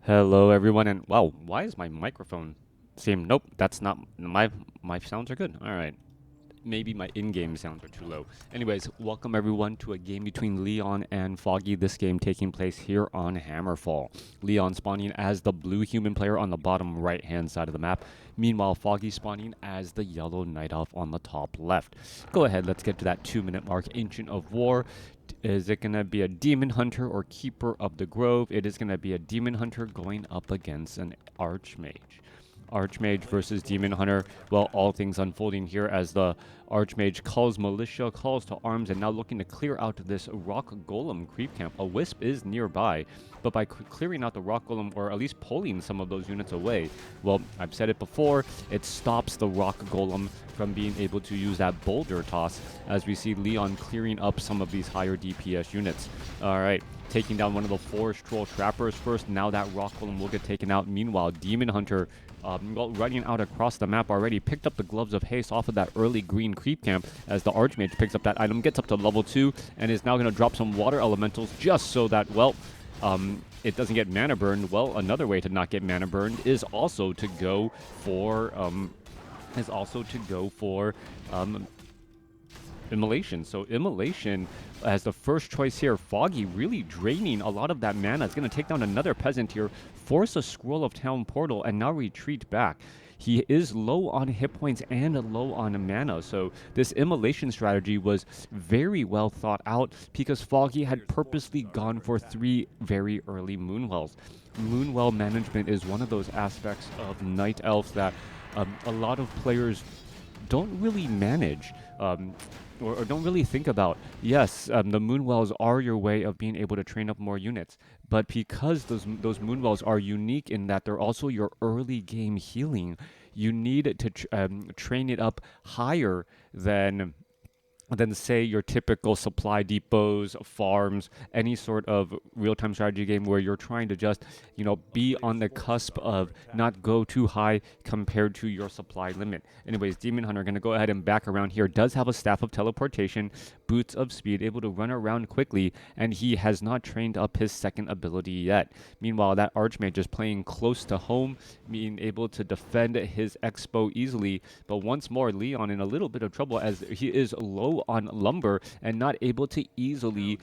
Hello everyone, and wow, why is my microphone same? Nope, that's not my sounds are good. All right. Maybe my in-game sounds are too low. Anyways, welcome everyone to a game between Leon and Foggy. This game taking place here on Hammerfall. Leon spawning as the blue human player on the bottom right-hand side of the map. Meanwhile, Foggy spawning as the yellow night elf on the top left. Go ahead, let's get to that 2-minute mark. Ancient of War. Is it going to be a demon hunter or keeper of the grove? It is going to be a demon hunter going up against an archmage. Archmage versus Demon Hunter. Well, all things unfolding here as the Archmage calls militia, calls to arms, and now looking to clear out this Rock Golem creep camp. A Wisp is nearby, but by clearing out the Rock Golem, or at least pulling some of those units away, well, I've said it before, it stops the Rock Golem from being able to use that boulder toss, as we see Leon clearing up some of these higher DPS units. All right. Taking down one of the Forest Troll Trappers first. Now that Rock Golem will get taken out. Meanwhile, Demon Hunter, running out across the map already, picked up the Gloves of Haste off of that early green creep camp as the Archmage picks up that item, gets up to level 2, and is now going to drop some Water Elementals just so that, well, it doesn't get mana burned. Well, another way to not get mana burned is also to go for, Immolation. So Immolation as the first choice here. Foggy really draining a lot of that mana. It's going to take down another peasant here, force a Scroll of Town Portal, and now retreat back. He is low on hit points and low on mana, so this Immolation strategy was very well thought out because Foggy had purposely gone for 3 very early Moonwells. Moonwell management is one of those aspects of Night Elves that a lot of players don't really manage. Or don't really think about. Yes, the Moonwells are your way of being able to train up more units, but because those Moonwells are unique in that they're also your early game healing, you need to train it up higher than say your typical supply depots, farms, any sort of real-time strategy game where you're trying to just, be on the cusp of not go too high compared to your supply limit. Anyways, Demon Hunter going to go ahead and back around here. Does have a Staff of Teleportation, Boots of Speed, able to run around quickly, and he has not trained up his second ability yet. Meanwhile, that Archmage is playing close to home, being able to defend his Expo easily, but once more, Leon in a little bit of trouble as he is low on lumber and not able to easily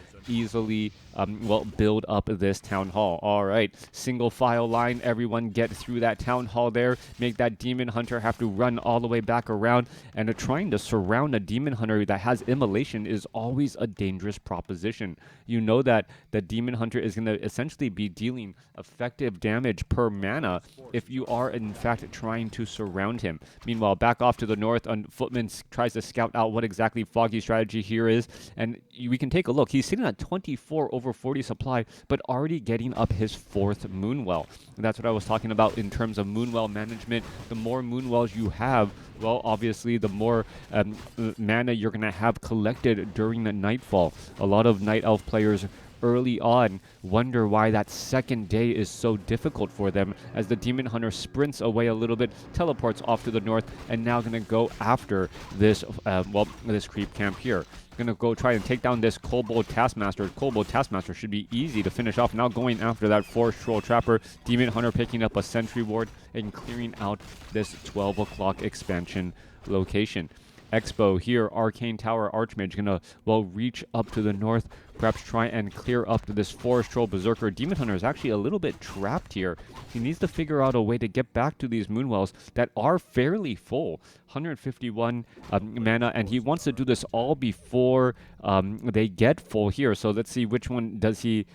build up this town hall. All right, single file line, everyone get through that town hall there, make that Demon Hunter have to run all the way back around, and trying to surround a Demon Hunter that has Immolation is always a dangerous proposition. You know that the Demon Hunter is going to essentially be dealing effective damage per mana if you are in fact trying to surround him. Meanwhile, back off to the north, Footman tries to scout out what exactly Foggy's strategy here is, and we can take a look. He's sitting at 24 over 40 supply, but already getting up his 4th Moonwell. And that's what I was talking about in terms of Moonwell management. The more Moonwells you have, well, obviously, the more mana you're going to have collected during the Nightfall. A lot of Night Elf players early on wonder why that second day is so difficult for them as the Demon Hunter sprints away a little bit, teleports off to the north, and now going to go after this, this creep camp here. Going to go try and take down this Kobold Taskmaster. Kobold Taskmaster should be easy to finish off. Now going after that Forest Troll Trapper. Demon Hunter picking up a Sentry Ward and clearing out this 12 o'clock expansion location. Expo here, Arcane Tower Archmage gonna, reach up to the north, perhaps try and clear up to this Forest Troll Berserker. Demon Hunter is actually a little bit trapped here. He needs to figure out a way to get back to these Moonwells that are fairly full. 151 mana, and he wants to do this all before they get full here. So let's see which one does he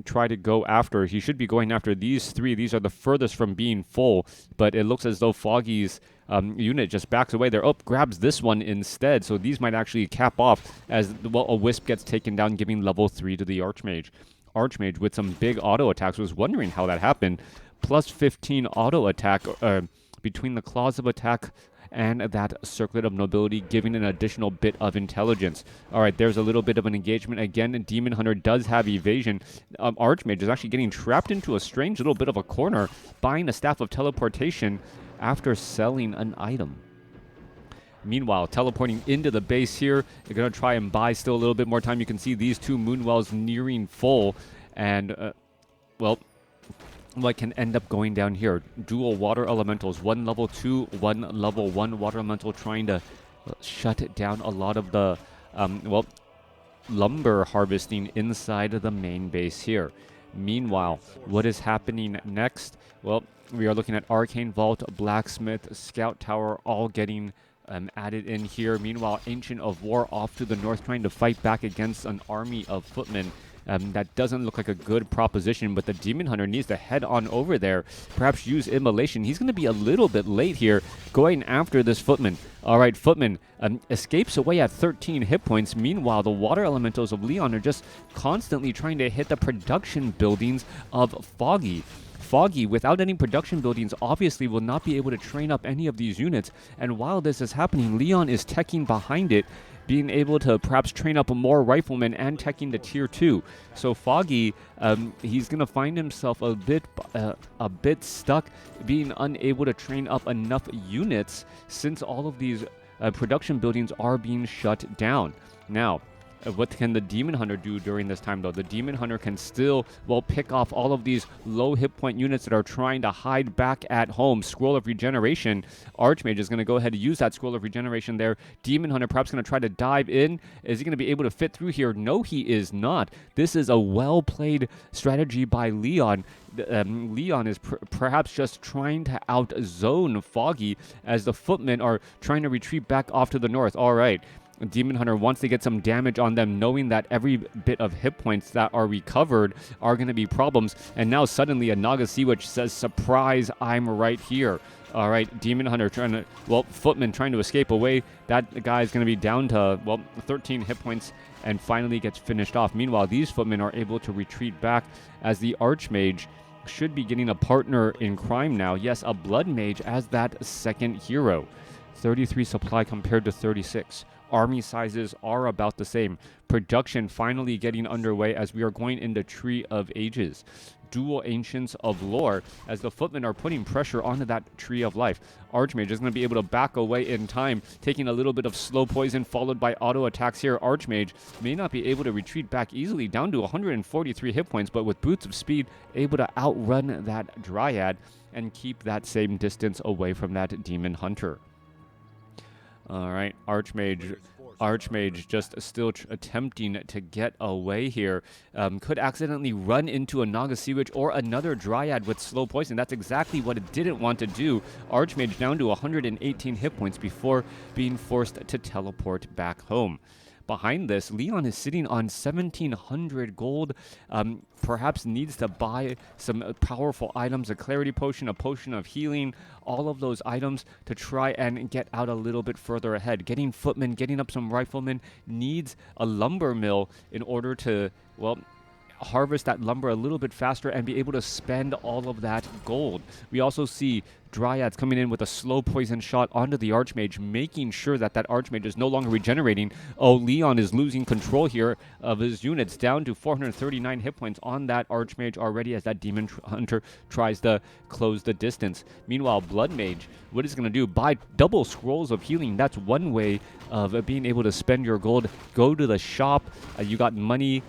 try to go after. He should be going after these 3. These are the furthest from being full, but it looks as though Foggy's unit just backs away there. Oh, grabs this one instead. So these might actually cap off as, a Wisp gets taken down, giving level 3 to the Archmage. Archmage with some big auto attacks. Was wondering how that happened. Plus 15 auto attack between the Claws of Attack and that Circlet of Nobility, giving an additional bit of intelligence. All right, there's a little bit of an engagement. Again, Demon Hunter does have evasion. Archmage is actually getting trapped into a strange little bit of a corner, buying a Staff of Teleportation after selling an item. Meanwhile, teleporting into the base here, they're going to try and buy still a little bit more time. You can see these 2 Moonwells nearing full, and, what can end up going down here. Dual water elementals, one level 2, one level 1 water elemental trying to shut down a lot of the, well, lumber harvesting inside of the main base here. Meanwhile, what is happening next? Well, we are looking at Arcane Vault, Blacksmith, Scout Tower, all getting added in here. Meanwhile, Ancient of War off to the north trying to fight back against an army of footmen. That doesn't look like a good proposition, but the Demon Hunter needs to head on over there, perhaps use Immolation. He's going to be a little bit late here going after this Footman. All right, Footman escapes away at 13 hit points. Meanwhile, the Water Elementals of Leon are just constantly trying to hit the production buildings of Foggy. Foggy, without any production buildings, obviously will not be able to train up any of these units. And while this is happening, Leon is teching behind it, being able to perhaps train up more riflemen and teching to tier 2. So Foggy, he's going to find himself a bit stuck, being unable to train up enough units since all of these production buildings are being shut down. Now, what can the Demon Hunter do during this time, though? The Demon Hunter can still, well, pick off all of these low hit point units that are trying to hide back at home. Scroll of Regeneration. Archmage is going to go ahead and use that Scroll of Regeneration there. Demon Hunter perhaps going to try to dive in. Is he going to be able to fit through here? No, he is not. This is a well-played strategy by Leon. Leon is perhaps just trying to outzone Foggy as the Footmen are trying to retreat back off to the north. All right. Demon Hunter wants to get some damage on them, knowing that every bit of hit points that are recovered are going to be problems. And now suddenly a Naga Sea Witch says, surprise, I'm right here. All right, Demon Hunter trying to, well, Footman trying to escape away. That guy is going to be down to, well, 13 hit points and finally gets finished off. Meanwhile, these Footmen are able to retreat back as the Archmage should be getting a partner in crime now. Yes, a Blood Mage as that second hero. 33 supply compared to 36. Army sizes are about the same. Production finally getting underway as we are going into Tree of Ages. Dual Ancients of Lore as the Footmen are putting pressure onto that Tree of Life. Archmage is going to be able to back away in time, taking a little bit of slow poison followed by auto attacks here. Archmage may not be able to retreat back easily down to 143 hit points, but with Boots of Speed able to outrun that Dryad and keep that same distance away from that Demon Hunter. All right, Archmage just still attempting to get away here. Could accidentally run into a Naga Sea Witch or another Dryad with slow poison. That's exactly what it didn't want to do. Archmage down to 118 hit points before being forced to teleport back home. Behind this, Leon is sitting on 1,700 gold. Perhaps needs to buy some powerful items, a Clarity Potion, a Potion of Healing, all of those items to try and get out a little bit further ahead. Getting Footmen, getting up some Riflemen, needs a Lumber Mill in order to, well, harvest that lumber a little bit faster and be able to spend all of that gold. We also see Dryads coming in with a slow poison shot onto the Archmage, making sure that that Archmage is no longer regenerating. Oh, Leon is losing control here of his units, down to 439 hit points on that Archmage already as that Demon Hunter tries to close the distance. Meanwhile, Blood Mage, what is going to do? Buy double Scrolls of Healing. That's one way of being able to spend your gold. Go to the shop. You got money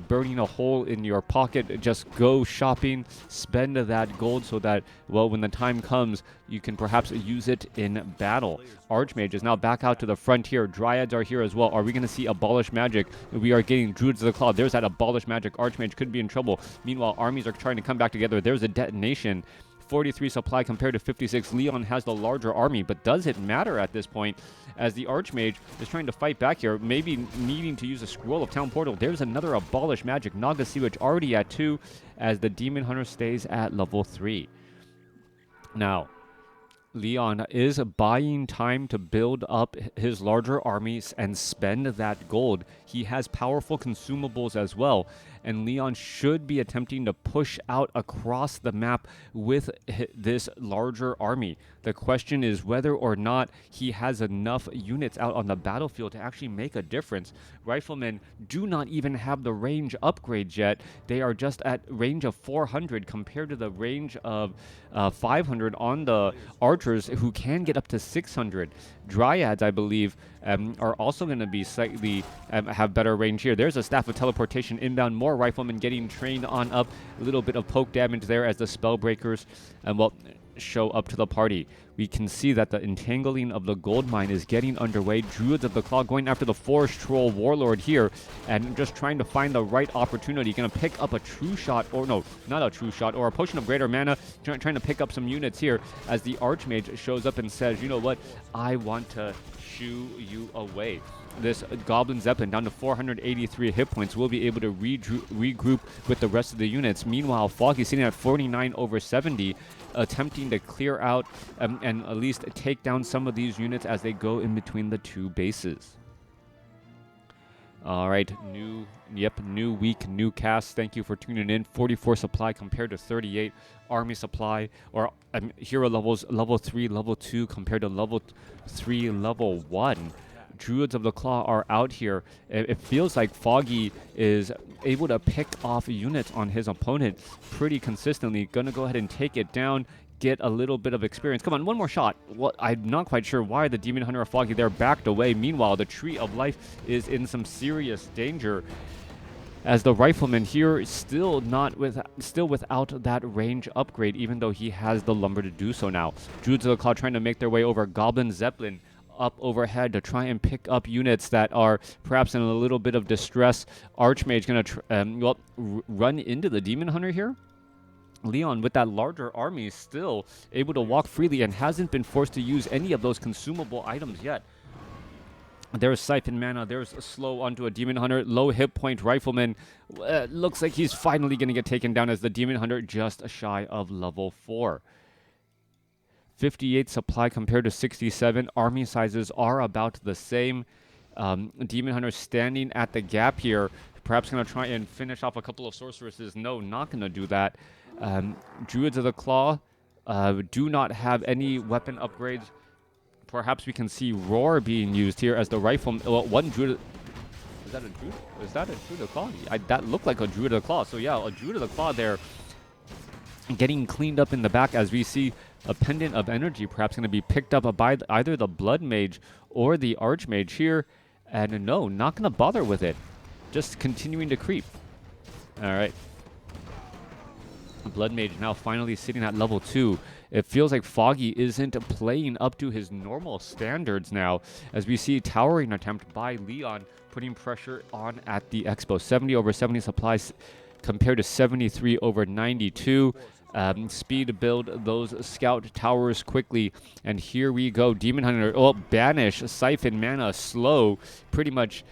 burning a hole in your pocket. Just go shopping, spend that gold so that, well, when the time comes, you can perhaps use it in battle. Archmage is now back out to the frontier. Dryads are here as well. Are we going to see Abolish Magic? We are getting Druids of the Cloud. There's that Abolish Magic. Archmage could be in trouble. Meanwhile, armies are trying to come back together. There's a detonation. 43 supply compared to 56. Leon has the larger army, but does it matter at this point as the Archmage is trying to fight back here, maybe needing to use a Scroll of Town Portal. There's another Abolish Magic. Naga Sea Witch already at 2 as the Demon Hunter stays at level 3. Now, Leon is buying time to build up his larger armies and spend that gold. He has powerful consumables as well, and Leon should be attempting to push out across the map with this larger army. The question is whether or not he has enough units out on the battlefield to actually make a difference. Riflemen do not even have the range upgrades yet. They are just at range of 400 compared to the range of 500 on the archers, who can get up to 600. Dryads, I believe, are also going to be slightly have better range here. There's a Staff of Teleportation inbound, more Riflemen getting trained on up, a little bit of poke damage there as the Spellbreakers show up to the party. We can see that the entangling of the gold mine is getting underway. Druids of the Claw going after the Forest Troll Warlord here and just trying to find the right opportunity. Going to pick up a True Shot, or no, not a True Shot, or a Potion of Greater Mana, trying to pick up some units here as the Archmage shows up and says, you know what, I want to shoo you away. This Goblin Zeppelin down to 483 hit points will be able to regroup with the rest of the units. Meanwhile, Foggy sitting at 49 over 70, attempting to clear out and at least take down some of these units as they go in between the two bases. All right, new week, new cast. Thank you for tuning in. 44 supply compared to 38 army supply, or hero levels, level 3, level 2 compared to level 3, level 1. Druids of the Claw are out here. It feels like Foggy is able to pick off units on his opponent pretty consistently. Gonna go ahead and take it down, get a little bit of experience. Come on, one more shot. Well, I'm not quite sure why the Demon Hunter of Foggy there backed away. Meanwhile, the Tree of Life is in some serious danger, as the Rifleman here is still without that range upgrade, even though he has the lumber to do so now. Druids of the Claw trying to make their way over. Goblin Zeppelin up overhead to try and pick up units that are perhaps in a little bit of distress. Archmage going to run into the Demon Hunter here. Leon, with that larger army, still able to walk freely and hasn't been forced to use any of those consumable items yet. There's Siphon Mana. There's a slow onto a Demon Hunter. Low hit point Rifleman. Looks like he's finally going to get taken down as the Demon Hunter just shy of level 4. 58 supply compared to 67. Army sizes are about the same. Demon Hunter standing at the gap here. Perhaps going to try and finish off a couple of sorceresses. No, not going to do that. Druids of the Claw do not have any weapon upgrades. Perhaps we can see Roar being used here as the rifle. Well, one Druid. Is that a Druid? Is that a Druid of the Claw? That looked like a Druid of the Claw. So yeah, a Druid of the Claw there getting cleaned up in the back as we see a Pendant of Energy perhaps going to be picked up by either the Blood Mage or the Archmage here. And no, not going to bother with it. Just continuing to creep. All right. Blood Mage now finally sitting at level 2. It feels like Foggy isn't playing up to his normal standards now, as we see towering attempt by Leon putting pressure on at the Expo. 70 over 70 supplies compared to 73 over 92. Speed to build those scout towers quickly. And here we go. Demon Hunter, banish, siphon mana, slow, pretty much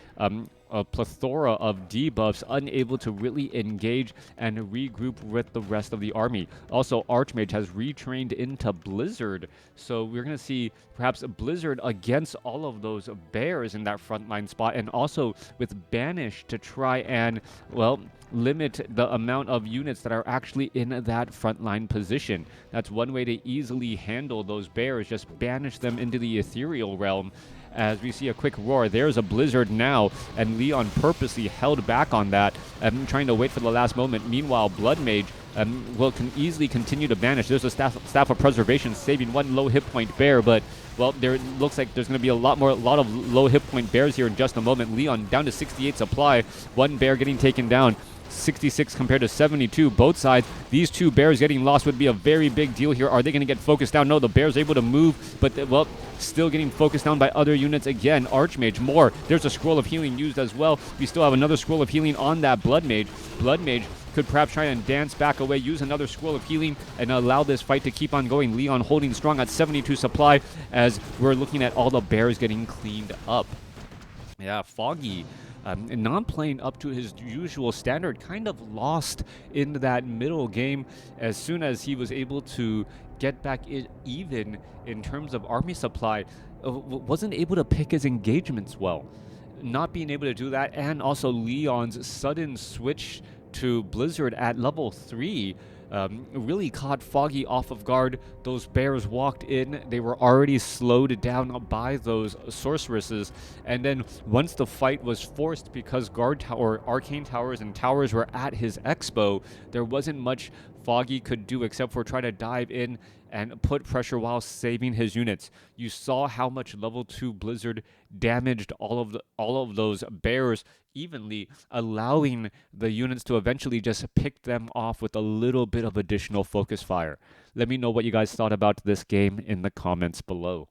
a plethora of debuffs, unable to really engage and regroup with the rest of the army. Also, Archmage has retrained into Blizzard, so we're going to see perhaps a Blizzard against all of those bears in that frontline spot, and also with Banish to try and, well, limit the amount of units that are actually in that frontline position. That's one way to easily handle those bears, just banish them into the ethereal realm. As we see a quick roar, there's a Blizzard now, and Leon purposely held back on that, trying to wait for the last moment. Meanwhile, Blood Mage can easily continue to banish. There's a staff of Preservation saving one low hit point bear, but well, there looks like there's going to be a lot of low hit point bears here in just a moment. Leon down to 68 supply, one bear getting taken down. 66 compared to 72. Both sides, these two bears getting lost would be a very big deal here. Are they going to get focused down? No, the bear's able to move, but well, still getting focused down by other units again. Archmage, more. There's a Scroll of Healing used as well. We still have another Scroll of Healing on that Blood Mage. Blood Mage could perhaps try and dance back away, use another Scroll of Healing, and allow this fight to keep on going. Leon holding strong at 72 supply as we're looking at all the bears getting cleaned up. Yeah, Foggy not playing up to his usual standard, kind of lost in that middle game as soon as he was able to get back even in terms of army supply. Wasn't able to pick his engagements well. Not being able to do that, and also Leon's sudden switch to Blizzard at level 3 really caught Foggy off of guard. Those bears walked in. They were already slowed down by those sorceresses. And then once the fight was forced because arcane towers and towers were at his expo, there wasn't much Foggy could do except for try to dive in and put pressure while saving his units. You saw how much level 2 Blizzard damaged all of those bears evenly, allowing the units to eventually just pick them off with a little bit of additional focus fire. Let me know what you guys thought about this game in the comments below.